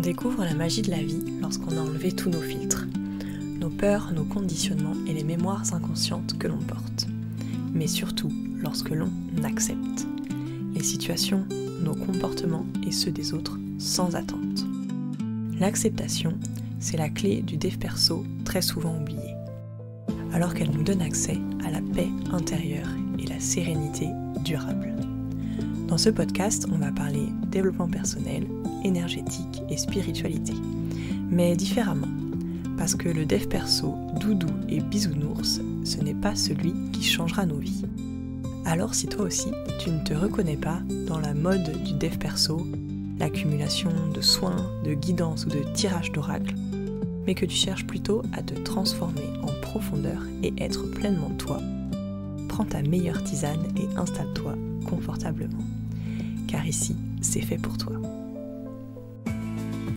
découvre la magie de la vie lorsqu'on a enlevé tous nos filtres, nos peurs, nos conditionnements et les mémoires inconscientes que l'on porte. Mais surtout lorsque l'on accepte les situations, nos comportements et ceux des autres sans attente. L'acceptation, c'est la clé du dev perso très souvent oubliée, alors qu'elle nous donne accès à la paix intérieure et la sérénité durable. Dans ce podcast, on va parler développement personnel, énergétique et spiritualité, mais différemment, parce que le dev perso, doudou et bisounours, ce n'est pas celui qui changera nos vies. Alors si toi aussi, tu ne te reconnais pas dans la mode du dev perso, l'accumulation de soins, de guidance ou de tirage d'oracle, mais que tu cherches plutôt à te transformer en profondeur et être pleinement toi, prends ta meilleure tisane et installe-toi confortablement, car ici, c'est fait pour toi.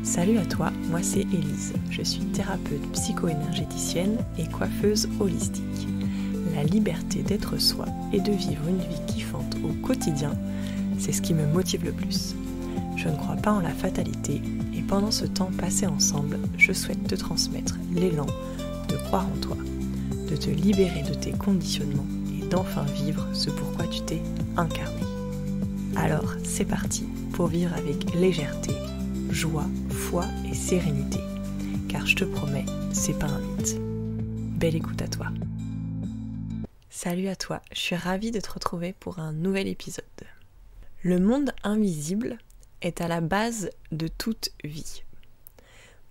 Salut à toi, moi c'est Élise, je suis thérapeute psycho-énergéticienne et coiffeuse holistique. La liberté d'être soi et de vivre une vie kiffante au quotidien, c'est ce qui me motive le plus. Je ne crois pas en la fatalité et pendant ce temps passé ensemble, je souhaite te transmettre l'élan de croire en toi, de te libérer de tes conditionnements et d'enfin vivre ce pourquoi tu t'es incarné. Alors c'est parti pour vivre avec légèreté, joie, foi et sérénité, car je te promets, c'est pas un mythe. Belle écoute à toi. Salut à toi, je suis ravie de te retrouver pour un nouvel épisode. Le monde invisible est à la base de toute vie.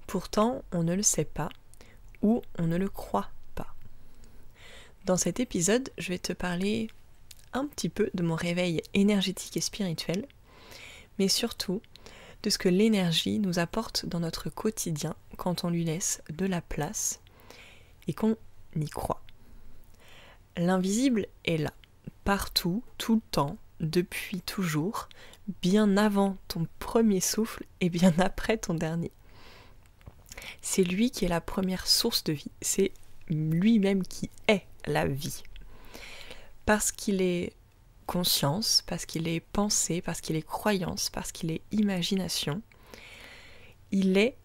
Pourtant, on ne le sait pas ou on ne le croit pas. Dans cet épisode, je vais te parler un petit peu de mon réveil énergétique et spirituel, mais surtout de ce que l'énergie nous apporte dans notre quotidien quand on lui laisse de la place et qu'on y croit. L'invisible est là, partout, tout le temps, depuis toujours, bien avant ton premier souffle et bien après ton dernier. C'est lui qui est la première source de vie, c'est lui-même qui est la vie. Parce qu'il est conscience, parce qu'il est pensée, parce qu'il est croyance, parce qu'il est imagination, il est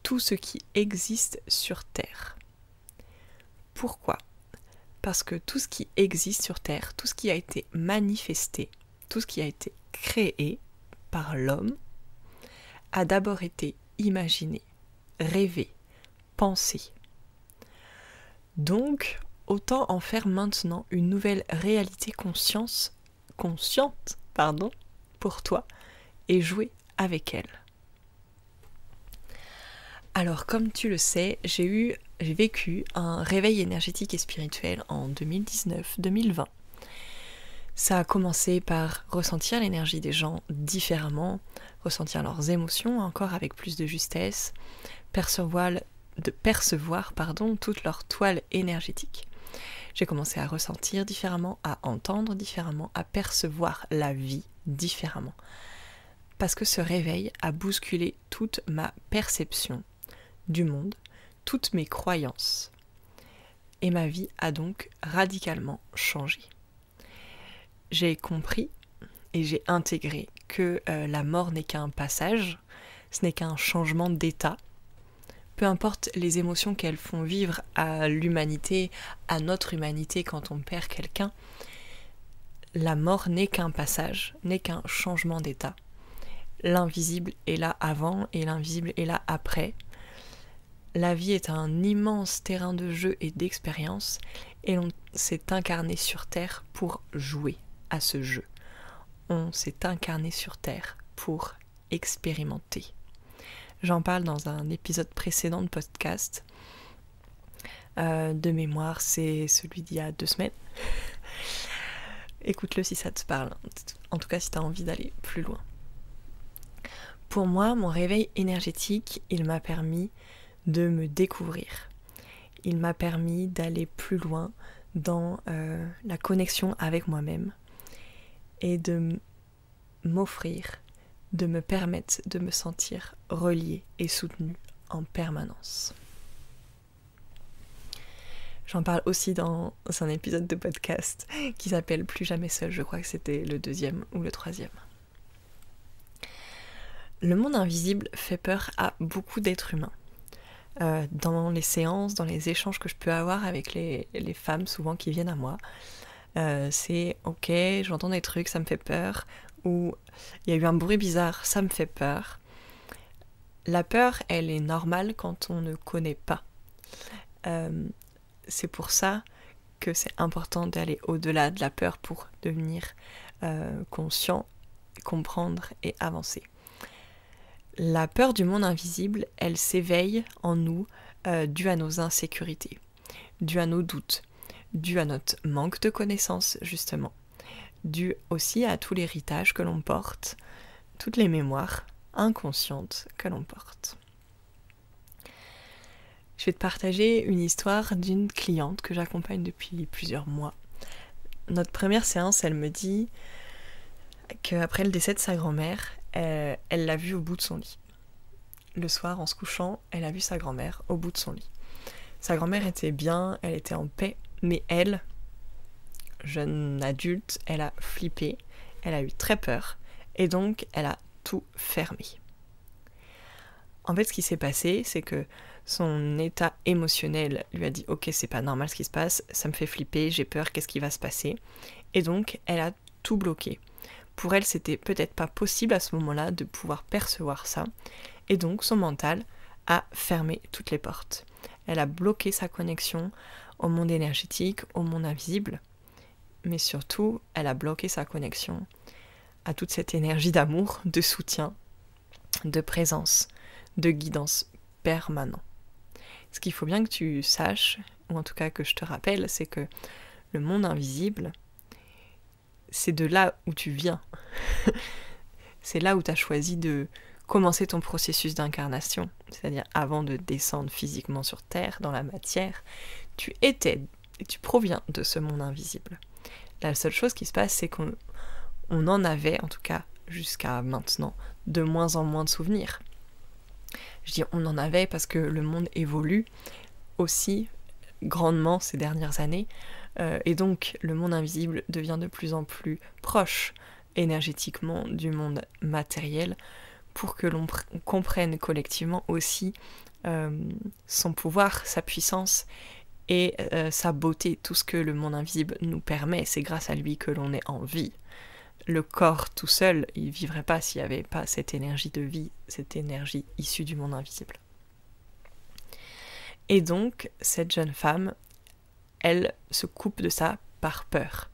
tout ce qui existe sur Terre. Pourquoi ? Parce que tout ce qui existe sur Terre, tout ce qui a été manifesté, tout ce qui a été créé par l'homme, a d'abord été imaginé, rêvé, pensé. Donc, autant en faire maintenant une nouvelle réalité consciente, pour toi, et jouer avec elle. Alors, comme tu le sais, j'ai vécu un réveil énergétique et spirituel en 2019-2020. Ça a commencé par ressentir l'énergie des gens différemment, ressentir leurs émotions encore avec plus de justesse, percevoir toute leur toile énergétique. J'ai commencé à ressentir différemment, à entendre différemment, à percevoir la vie différemment. Parce que ce réveil a bousculé toute ma perception du monde, toutes mes croyances. Et ma vie a donc radicalement changé. J'ai compris et j'ai intégré que la mort n'est qu'un passage, ce n'est qu'un changement d'état. Peu importe les émotions qu'elles font vivre à l'humanité, à notre humanité quand on perd quelqu'un, la mort n'est qu'un passage, n'est qu'un changement d'état. L'invisible est là avant et l'invisible est là après. La vie est un immense terrain de jeu et d'expérience et on s'est incarné sur Terre pour jouer à ce jeu. On s'est incarné sur Terre pour expérimenter. J'en parle dans un épisode précédent de podcast. De mémoire, c'est celui d'il y a 2 semaines. Écoute-le si ça te parle. En tout cas, si tu as envie d'aller plus loin. Pour moi, mon réveil énergétique, il m'a permis de me découvrir. Il m'a permis d'aller plus loin dans la connexion avec moi-même et de m'offrir, de me permettre de me sentir reliée et soutenue en permanence. J'en parle aussi dans un épisode de podcast qui s'appelle Plus jamais seul, je crois que c'était le 2e ou le 3e. Le monde invisible fait peur à beaucoup d'êtres humains. Dans les séances, dans les échanges que je peux avoir avec les femmes souvent qui viennent à moi, c'est ok, j'entends des trucs, ça me fait peur, ou il y a eu un bruit bizarre, ça me fait peur. La peur, elle est normale quand on ne connaît pas. C'est pour ça que c'est important d'aller au-delà de la peur pour devenir conscient, comprendre et avancer. La peur du monde invisible, elle s'éveille en nous due à nos insécurités, due à nos doutes, due à notre manque de connaissances justement, due aussi à tout l'héritage que l'on porte, toutes les mémoires inconscientes que l'on porte. Je vais te partager une histoire d'une cliente que j'accompagne depuis plusieurs mois. Notre première séance, elle me dit qu'après le décès de sa grand-mère, elle l'a vue au bout de son lit. Le soir, en se couchant, elle a vu sa grand-mère au bout de son lit. Sa grand-mère était bien, elle était en paix, mais elle, jeune adulte, elle a flippé, elle a eu très peur, et donc elle a tout fermé. En fait, ce qui s'est passé, c'est que son état émotionnel lui a dit « Ok, c'est pas normal ce qui se passe, ça me fait flipper, j'ai peur, qu'est-ce qui va se passer ?» Et donc, elle a tout bloqué. Pour elle, c'était peut-être pas possible à ce moment-là de pouvoir percevoir ça, et donc son mental a fermé toutes les portes. Elle a bloqué sa connexion au monde énergétique, au monde invisible, mais surtout, elle a bloqué sa connexion à toute cette énergie d'amour, de soutien, de présence, de guidance permanent. Ce qu'il faut bien que tu saches, ou en tout cas que je te rappelle, c'est que le monde invisible, c'est de là où tu viens. C'est là où tu as choisi de commencer ton processus d'incarnation. C'est-à-dire avant de descendre physiquement sur Terre, dans la matière, tu étais et tu proviens de ce monde invisible. La seule chose qui se passe, c'est qu'on en avait, en tout cas jusqu'à maintenant, de moins en moins de souvenirs. Je dis on en avait parce que le monde évolue aussi grandement ces dernières années, et donc le monde invisible devient de plus en plus proche énergétiquement du monde matériel pour que l'on comprenne collectivement aussi son pouvoir, sa puissance et sa beauté, tout ce que le monde invisible nous permet. C'est grâce à lui que l'on est en vie. Le corps tout seul, il ne vivrait pas s'il n'y avait pas cette énergie de vie, cette énergie issue du monde invisible. Et donc, cette jeune femme, elle se coupe de ça par peur.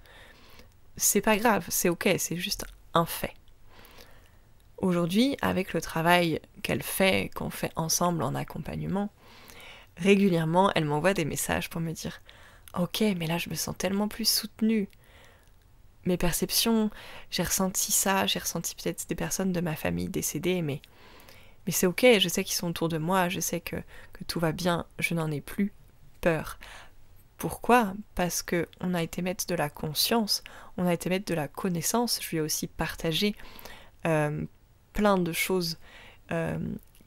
C'est pas grave, c'est ok, c'est juste un fait. Aujourd'hui, avec le travail qu'elle fait, qu'on fait ensemble en accompagnement, régulièrement, elle m'envoie des messages pour me dire « Ok, mais là, je me sens tellement plus soutenue. Mes perceptions, j'ai ressenti ça, j'ai ressenti peut-être des personnes de ma famille décédées, mais c'est ok, je sais qu'ils sont autour de moi, je sais que tout va bien, je n'en ai plus peur. » Pourquoi ? Parce qu'on a été mettre de la conscience, on a été mettre de la connaissance. Je lui ai aussi partagé plein de choses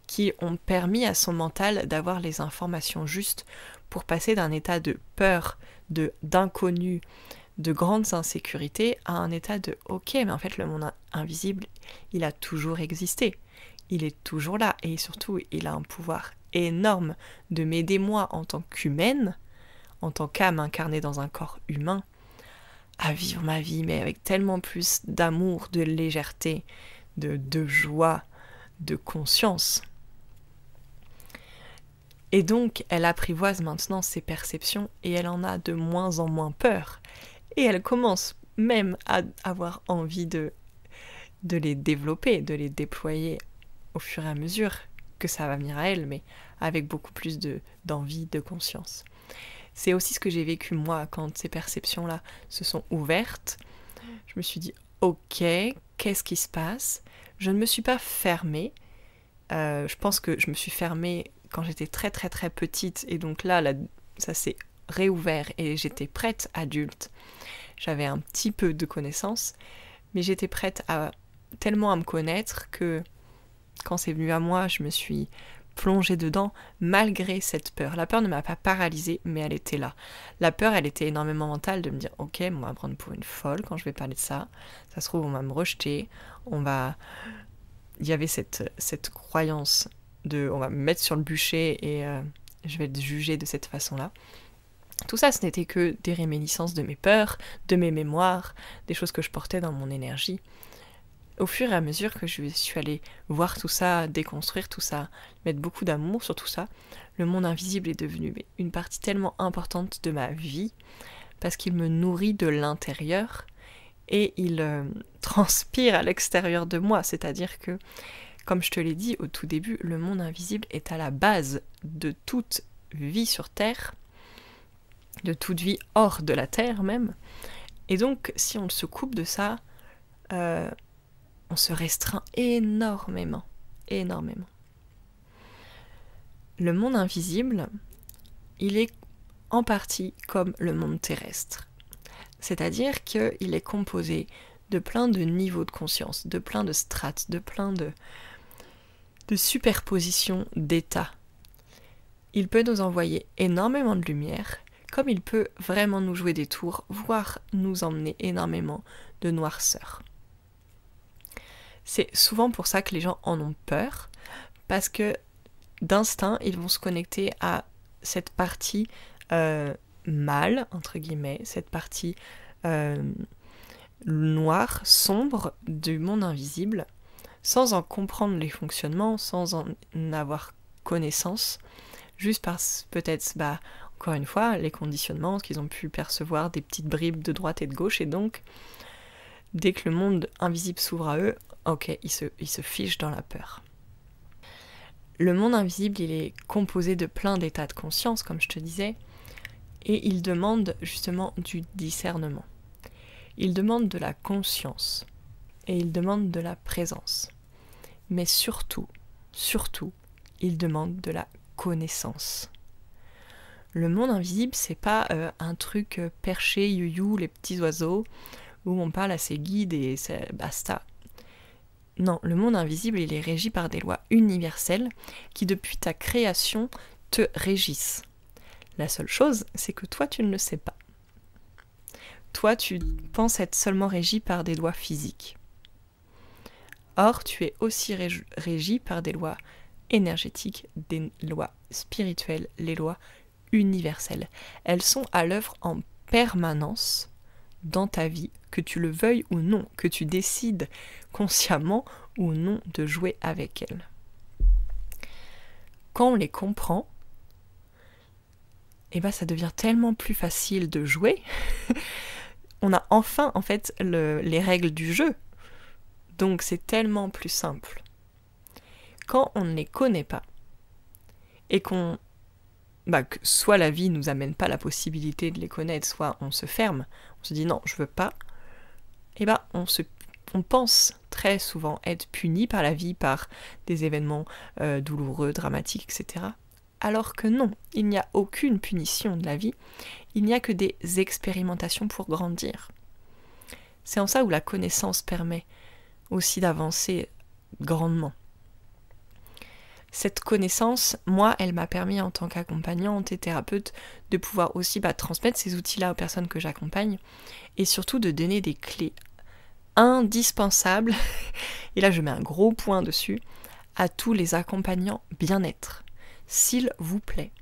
qui ont permis à son mental d'avoir les informations justes pour passer d'un état de peur, d'inconnu, de grandes insécurités à un état de « ok, mais en fait le monde invisible, il a toujours existé, il est toujours là et surtout il a un pouvoir énorme de m'aider moi en tant qu'humaine, en tant qu'âme incarnée dans un corps humain, à vivre ma vie, mais avec tellement plus d'amour, de légèreté, de joie, de conscience. » Et donc, elle apprivoise maintenant ses perceptions et elle en a de moins en moins peur. Et elle commence même à avoir envie de les développer, de les déployer au fur et à mesure que ça va venir à elle, mais avec beaucoup plus d'envie, de conscience. C'est aussi ce que j'ai vécu moi quand ces perceptions-là se sont ouvertes. Je me suis dit, ok, qu'est-ce qui se passe ? Je ne me suis pas fermée. Je pense que je me suis fermée quand j'étais très très très petite et donc là ça s'est réouvert et j'étais prête adulte. J'avais un petit peu de connaissances, mais j'étais prête tellement à me connaître que quand c'est venu à moi, je me suis plongée dedans malgré cette peur. La peur ne m'a pas paralysée, mais elle était là. La peur, elle était énormément mentale de me dire « Ok, on va me prendre pour une folle quand je vais parler de ça. Ça se trouve, on va me rejeter. On va il y avait cette croyance de on va me mettre sur le bûcher et je vais être jugée de cette façon-là. Tout ça, ce n'était que des réminiscences de mes peurs, de mes mémoires, des choses que je portais dans mon énergie. Au fur et à mesure que je suis allée voir tout ça, déconstruire tout ça, mettre beaucoup d'amour sur tout ça, le monde invisible est devenu une partie tellement importante de ma vie, parce qu'il me nourrit de l'intérieur et il transpire à l'extérieur de moi. C'est-à-dire que, comme je te l'ai dit au tout début, le monde invisible est à la base de toute vie sur Terre, de toute vie hors de la Terre même. Et donc, si on se coupe de ça, on se restreint énormément, énormément. Le monde invisible, il est en partie comme le monde terrestre. C'est-à-dire qu'il est composé de plein de niveaux de conscience, de plein de strates, de plein de superpositions d'états. Il peut nous envoyer énormément de lumière, comme il peut vraiment nous jouer des tours, voire nous emmener énormément de noirceur. C'est souvent pour ça que les gens en ont peur, parce que d'instinct, ils vont se connecter à cette partie mal, entre guillemets, cette partie noire, sombre du monde invisible, sans en comprendre les fonctionnements, sans en avoir connaissance, juste parce peut-être, encore une fois, les conditionnements, qu'ils ont pu percevoir des petites bribes de droite et de gauche, et donc, dès que le monde invisible s'ouvre à eux, ok, ils se fichent dans la peur. Le monde invisible, il est composé de plein d'états de conscience, comme je te disais, et il demande justement du discernement. Il demande de la conscience, et il demande de la présence. Mais surtout, il demande de la connaissance. Le monde invisible, c'est pas un truc perché, you-you, les petits oiseaux, où on parle à ses guides et c'est basta. Non, le monde invisible, il est régi par des lois universelles qui, depuis ta création, te régissent. La seule chose, c'est que toi, tu ne le sais pas. Toi, tu penses être seulement régi par des lois physiques. Or, tu es aussi régi par des lois énergétiques, des lois spirituelles, les lois universelles. Elles sont à l'œuvre en permanence dans ta vie, que tu le veuilles ou non, que tu décides consciemment ou non de jouer avec elles. Quand on les comprend, ça devient tellement plus facile de jouer. On a enfin, en fait, les règles du jeu. Donc c'est tellement plus simple. Quand on ne les connaît pas, et que soit la vie nous amène pas la possibilité de les connaître, soit on se ferme, on se dit non, je veux pas, on pense très souvent être puni par la vie, par des événements douloureux, dramatiques, etc. Alors que non, il n'y a aucune punition de la vie, il n'y a que des expérimentations pour grandir. C'est en ça où la connaissance permet aussi d'avancer grandement. Cette connaissance, moi, elle m'a permis en tant qu'accompagnante et thérapeute de pouvoir aussi transmettre ces outils-là aux personnes que j'accompagne et surtout de donner des clés indispensables, et là je mets un gros point dessus, à tous les accompagnants bien-être. S'il vous plaît,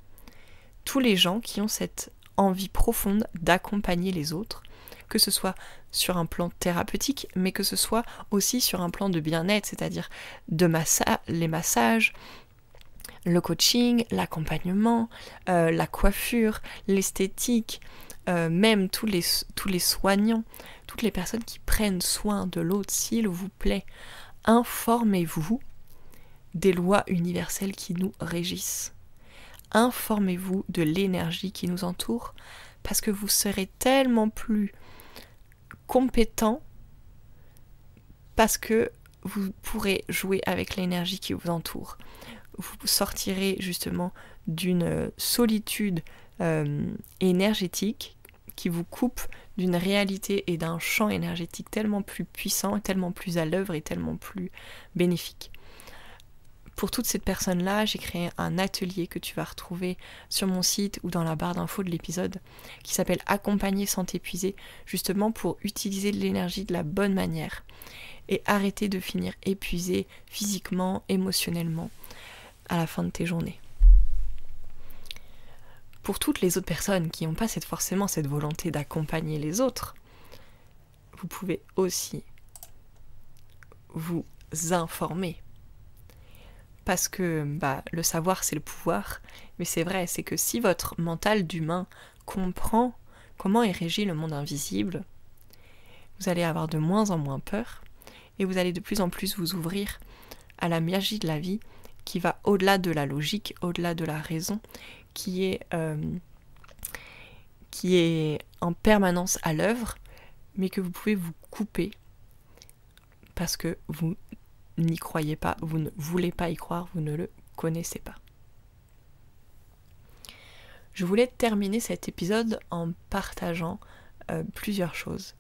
tous les gens qui ont cette envie profonde d'accompagner les autres, que ce soit sur un plan thérapeutique, mais que ce soit aussi sur un plan de bien-être, c'est-à-dire les massages, le coaching, l'accompagnement, la coiffure, l'esthétique, même tous les soignants, toutes les personnes qui prennent soin de l'autre, s'il vous plaît, informez-vous des lois universelles qui nous régissent. Informez-vous de l'énergie qui nous entoure, parce que vous serez tellement plus compétent, parce que vous pourrez jouer avec l'énergie qui vous entoure. Vous sortirez justement d'une solitude énergétique qui vous coupe d'une réalité et d'un champ énergétique tellement plus puissant, tellement plus à l'œuvre et tellement plus bénéfique. Pour toutes ces personnes-là, j'ai créé un atelier que tu vas retrouver sur mon site ou dans la barre d'infos de l'épisode qui s'appelle « Accompagner sans t'épuiser », justement pour utiliser l'énergie de la bonne manière. et arrêter de finir épuisé physiquement, émotionnellement à la fin de tes journées. Pour toutes les autres personnes qui n'ont pas forcément cette volonté d'accompagner les autres, vous pouvez aussi vous informer. Parce que le savoir, c'est le pouvoir. Mais c'est vrai, c'est que si votre mental d'humain comprend comment est régi le monde invisible, vous allez avoir de moins en moins peur et vous allez de plus en plus vous ouvrir à la magie de la vie qui va au-delà de la logique, au-delà de la raison, qui est en permanence à l'œuvre, mais que vous pouvez vous couper parce que vous n'y croyez pas, vous ne voulez pas y croire, vous ne le connaissez pas. Je voulais terminer cet épisode en partageant plusieurs choses.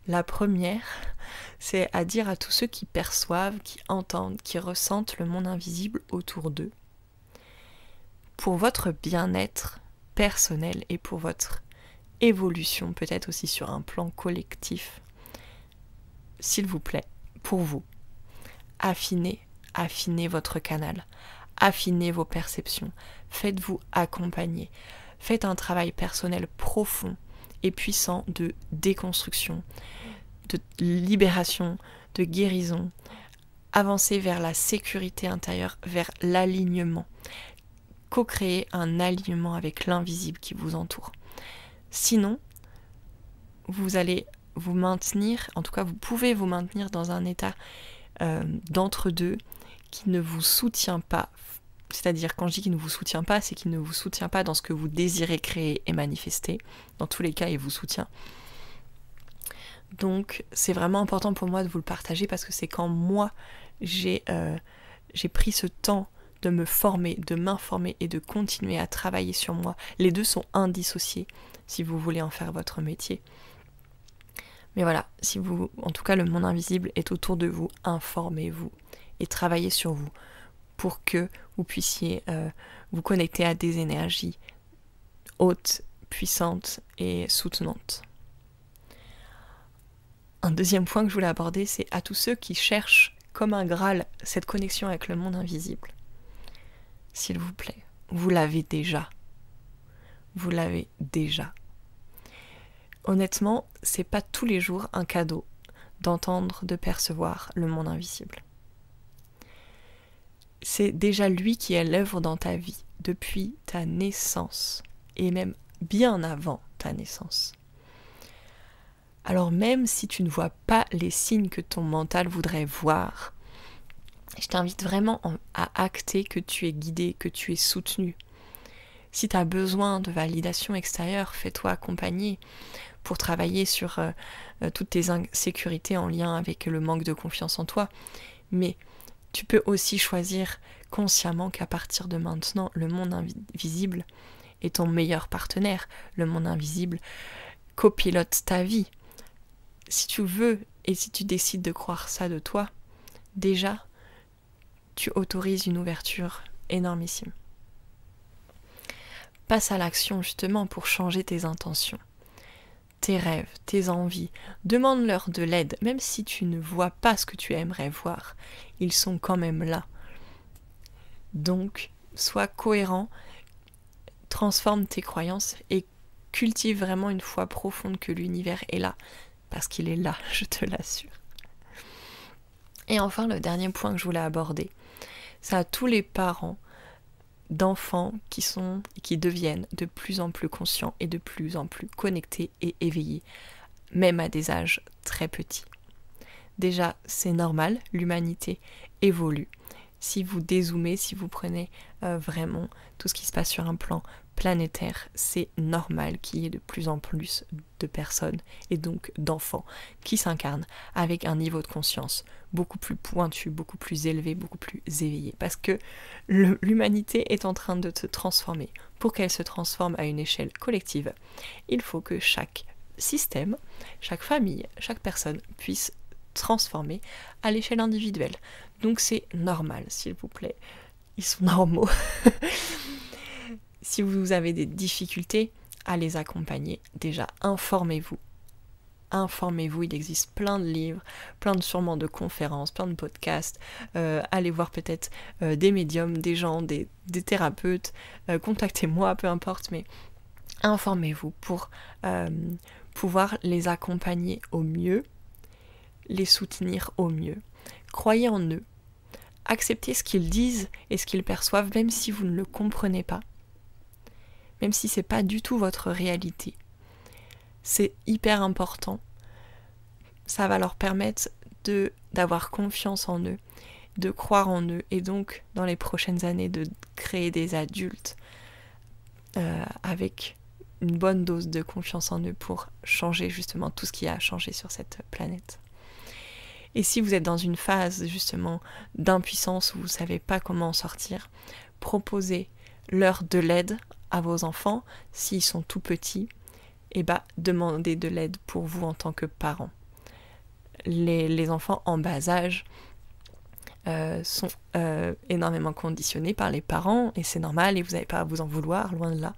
La première, c'est à dire à tous ceux qui perçoivent, qui entendent, qui ressentent le monde invisible autour d'eux. Pour votre bien-être personnel et pour votre évolution, peut-être aussi sur un plan collectif, s'il vous plaît, pour vous, affinez votre canal, affinez vos perceptions, faites-vous accompagner, faites un travail personnel profond et puissant de déconstruction, de libération, de guérison, avancez vers la sécurité intérieure, vers l'alignement, co-créer un alignement avec l'invisible qui vous entoure. Sinon, vous allez vous maintenir, en tout cas vous pouvez vous maintenir dans un état d'entre-deux qui ne vous soutient pas. C'est-à-dire, quand je dis qu'il ne vous soutient pas, c'est qu'il ne vous soutient pas dans ce que vous désirez créer et manifester. Dans tous les cas, il vous soutient. Donc, c'est vraiment important pour moi de vous le partager parce que c'est quand moi, j'ai pris ce temps de me former, de m'informer et de continuer à travailler sur moi. Les deux sont indissociés si vous voulez en faire votre métier. Mais voilà, en tout cas, le monde invisible est autour de vous, informez-vous et travaillez sur vous pour que vous puissiez vous connecter à des énergies hautes, puissantes et soutenantes. Un deuxième point que je voulais aborder, c'est à tous ceux qui cherchent comme un Graal cette connexion avec le monde invisible. S'il vous plaît, vous l'avez déjà. Vous l'avez déjà. Honnêtement, c'est pas tous les jours un cadeau d'entendre, de percevoir le monde invisible. C'est déjà lui qui est l'œuvre dans ta vie depuis ta naissance et même bien avant ta naissance. Alors même si tu ne vois pas les signes que ton mental voudrait voir, je t'invite vraiment à acter que tu es guidé, que tu es soutenu. Si tu as besoin de validation extérieure, fais-toi accompagner pour travailler sur toutes tes insécurités en lien avec le manque de confiance en toi. Mais tu peux aussi choisir consciemment qu'à partir de maintenant, le monde invisible est ton meilleur partenaire. Le monde invisible copilote ta vie. Si tu veux et si tu décides de croire ça de toi, déjà, tu autorises une ouverture énormissime. Passe à l'action justement pour changer tes intentions, tes rêves, tes envies. Demande-leur de l'aide, même si tu ne vois pas ce que tu aimerais voir. Ils sont quand même là. Donc, sois cohérent, transforme tes croyances et cultive vraiment une foi profonde que l'univers est là. Parce qu'il est là, je te l'assure. Et enfin, le dernier point que je voulais aborder, c'est à tous les parents d'enfants qui deviennent de plus en plus conscients et de plus en plus connectés et éveillés, même à des âges très petits. Déjà, c'est normal, l'humanité évolue. Si vous dézoomez, si vous prenez vraiment tout ce qui se passe sur un plan planétaire, c'est normal qu'il y ait de plus en plus de personnes et donc d'enfants qui s'incarnent avec un niveau de conscience beaucoup plus pointu, beaucoup plus élevé, beaucoup plus éveillé. Parce que l'humanité est en train de se transformer. Pour qu'elle se transforme à une échelle collective, il faut que chaque système, chaque famille, chaque personne puisse transformer à l'échelle individuelle. Donc c'est normal, s'il vous plaît. Ils sont normaux. Si vous avez des difficultés à les accompagner, déjà informez-vous. informez-vous, il existe plein de livres, sûrement de conférences, plein de podcasts, allez voir peut-être des médiums, des gens, des thérapeutes, contactez-moi, peu importe, mais informez-vous pour pouvoir les accompagner au mieux, les soutenir au mieux. Croyez en eux, acceptez ce qu'ils disent et ce qu'ils perçoivent, même si vous ne le comprenez pas, même si c'est pas du tout votre réalité. C'est hyper important. Ça va leur permettre d'avoir confiance en eux, de croire en eux, et donc dans les prochaines années de créer des adultes avec une bonne dose de confiance en eux pour changer justement tout ce qui a changé sur cette planète. Et si vous êtes dans une phase justement d'impuissance où vous ne savez pas comment en sortir, proposez-leur de l'aide à vos enfants. S'ils sont tout petits, demandez de l'aide pour vous en tant que parents. Les enfants en bas âge sont énormément conditionnés par les parents, et c'est normal, et vous n'avez pas à vous en vouloir, loin de là.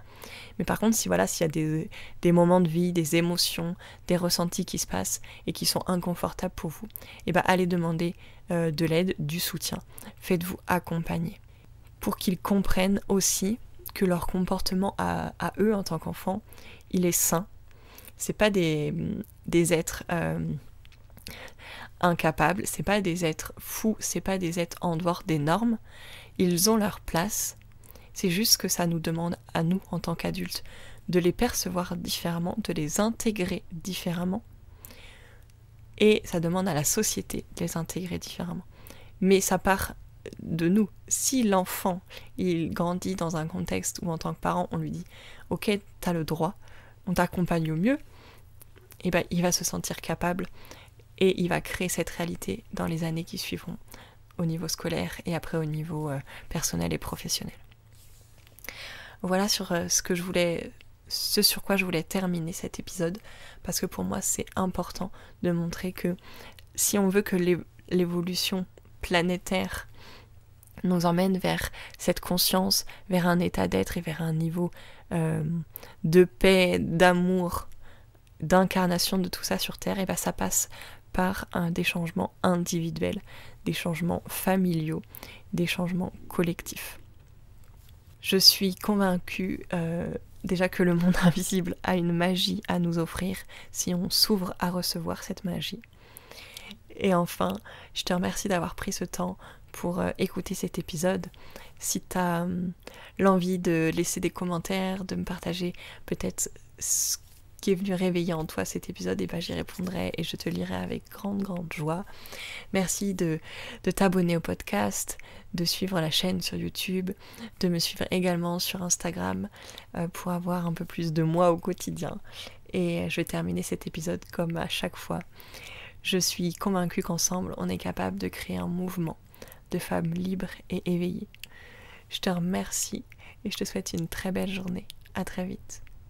Mais par contre, s'il y a des moments de vie, des émotions, des ressentis qui se passent et qui sont inconfortables pour vous, allez demander de l'aide, du soutien. Faites-vous accompagner pour qu'ils comprennent aussi que leur comportement à eux en tant qu'enfants, il est sain. C'est pas des êtres incapables, c'est pas des êtres fous, c'est pas des êtres en dehors des normes. Ils ont leur place. C'est juste que ça nous demande à nous, en tant qu'adultes, de les percevoir différemment, de les intégrer différemment. Et ça demande à la société de les intégrer différemment. Mais ça part de nous. Si l'enfant, il grandit dans un contexte où en tant que parent, on lui dit « Ok, t'as le droit, on t'accompagne au mieux », il va se sentir capable et il va créer cette réalité dans les années qui suivront au niveau scolaire et après au niveau personnel et professionnel. Voilà sur ce sur quoi je voulais terminer cet épisode, parce que pour moi c'est important de montrer que si on veut que l'évolution planétaire nous emmène vers cette conscience, vers un état d'être et vers un niveau de paix, d'amour, d'incarnation de tout ça sur Terre, et ça passe par des changements individuels, des changements familiaux, des changements collectifs. Je suis convaincue déjà que le monde invisible a une magie à nous offrir si on s'ouvre à recevoir cette magie. Et enfin, je te remercie d'avoir pris ce temps pour écouter cet épisode. Si tu as l'envie de laisser des commentaires, de me partager peut-être ce qui est venu réveiller en toi cet épisode, j'y répondrai et je te lirai avec grande joie. Merci de t'abonner au podcast, de suivre la chaîne sur YouTube, de me suivre également sur Instagram pour avoir un peu plus de moi au quotidien. Et je vais terminer cet épisode comme à chaque fois. Je suis convaincue qu'ensemble, on est capable de créer un mouvement de femmes libres et éveillées. Je te remercie et je te souhaite une très belle journée. À très vite.